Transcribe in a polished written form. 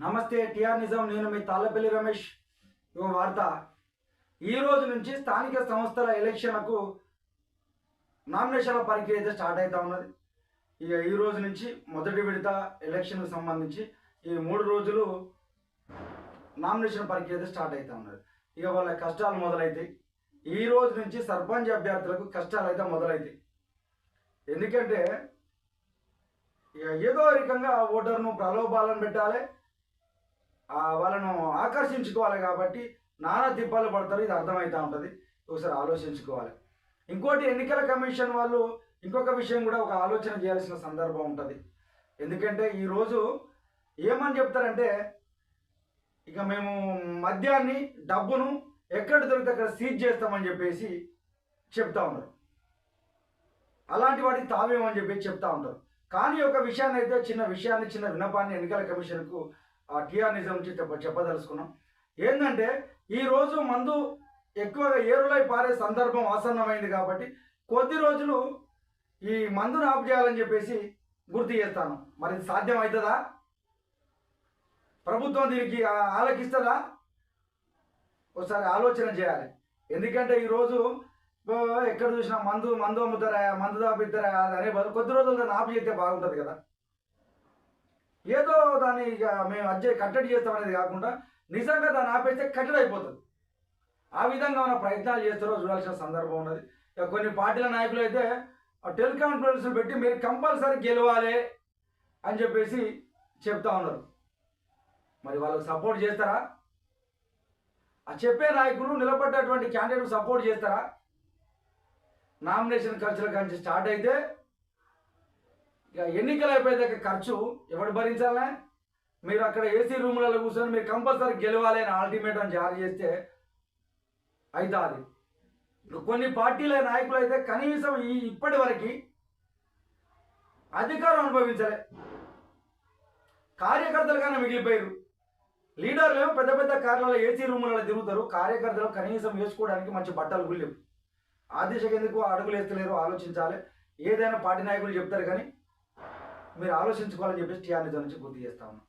నమస్తే టిఆర్ నిజం. నేను మీ తాళ్ళపల్లి రమేష్. ఇవ వార్త. ఈ రోజు నుంచి స్థానిక సంస్థల ఎలక్షన్లకు నామినేషన్ల ప్రక్రియ అయితే స్టార్ట్ అవుతా ఉన్నది. ఇక ఈ రోజు నుంచి మొదటి విడత ఎలక్షన్కు సంబంధించి ఈ 3 రోజులు నామినేషన్ ప్రక్రియ అయితే స్టార్ట్ అవుతా ఉన్నది. ఇక వాళ్ళ కష్టాలు మొదలైతాయి. ఈ రోజు నుంచి సర్పంచ్ అభ్యర్థులకు కష్టాలు అయితే మొదలైతాయి. ఎందుకంటే ఇక ఏదో రకంగా ఓటర్ను ప్రలోభాలను పెట్టాలి, వాళ్ళను ఆకర్షించుకోవాలి. కాబట్టి నానా తిప్పాలు పడతారు. ఇది అర్థమవుతూ ఉంటుంది. ఒకసారి ఆలోచించుకోవాలి. ఇంకోటి, ఎన్నికల కమిషన్ వాళ్ళు ఇంకొక విషయం కూడా ఒక ఆలోచన చేయాల్సిన సందర్భం ఉంటుంది. ఎందుకంటే ఈరోజు ఏమని చెప్తారంటే, ఇక మేము మద్యాన్ని, డబ్బును ఎక్కడ దొరికితే అక్కడ సీజ్ చేస్తామని చెప్పేసి చెప్తా ఉన్నారు. అలాంటి వాటికి తావేమని చెప్పేసి చెప్తా ఉంటారు. కానీ ఒక విషయాన్ని అయితే, చిన్న విన్నపాన్ని ఎన్నికల కమిషన్కు టిఆర్ నిజం నుంచి చెప్పదలుచుకున్నాం. ఏంటంటే, ఈరోజు మందు ఎక్కువగా ఏరులై పారే సందర్భం ఆసన్నమైంది. కాబట్టి కొద్ది రోజులు ఈ మందును ఆపు చేయాలని చెప్పేసి గుర్తు చేస్తాను. మరి ఇది సాధ్యం అవుతుందా? ప్రభుత్వం దీనికి ఆలకిస్తుందా? ఒకసారి ఆలోచన చేయాలి. ఎందుకంటే ఈరోజు ఎక్కడ చూసినా మందు అమ్ముతారా, మందు దాపిస్తారా అనే బదులు కొద్ది రోజులు దాన్ని ఆపు చేస్తే బాగుంటుంది కదా. ఏదో దాన్ని ఇక మేము కట్టడి చేస్తామనేది కాకుండా నిజంగా దాన్ని ఆపేస్తే కట్టడి అయిపోతుంది. ఆ విధంగా ఉన్న ప్రయత్నాలు చేస్తారో చూడాల్సిన సందర్భం ఉన్నది. ఇక కొన్ని పార్టీల నాయకులు అయితే టెలికాన్ఫరెన్స్లు పెట్టి మీరు కంపల్సరీ గెలవాలి అని చెప్పేసి చెప్తా ఉన్నారు. మరి వాళ్ళకు సపోర్ట్ చేస్తారా? ఆ చెప్పే నాయకులు నిలబడ్డటువంటి క్యాండిడేట్ సపోర్ట్ చేస్తారా? నామినేషన్ ఖర్చుల నుంచి స్టార్ట్ అయితే ఇక ఎన్నికలు అయిపోయేదాకా ఖర్చు ఎవడు భరించాలనే? మీరు అక్కడ ఏసీ రూములలో కూర్చొని మీరు కంపల్సరీ గెలవాలి అని అల్టిమేటం జారీ చేస్తే అయితే అది కొన్ని పార్టీల నాయకులు అయితే కనీసం ఇప్పటి వరకు అధికారం అనుభవించలే. కార్యకర్తలుగానే మిగిలిపోయారు. లీడర్లు ఏమో పెద్ద పెద్ద కార్లలో ఏసీ రూములలో తిరుగుతారు. కార్యకర్తలు కనీసం వేసుకోవడానికి మంచి బట్టలు కూడా లేవు. ఆ దిశకు ఎందుకు అడుగులు వేస్తలేరు? ఆలోచించాలి. ఏదైనా పార్టీ నాయకులు చెప్తారు, కానీ మీరు ఆలోచించుకోవాలని చెప్పేసి టిఆర్ నిజం నుంచి గుర్తు చేస్తా ఉన్నాం.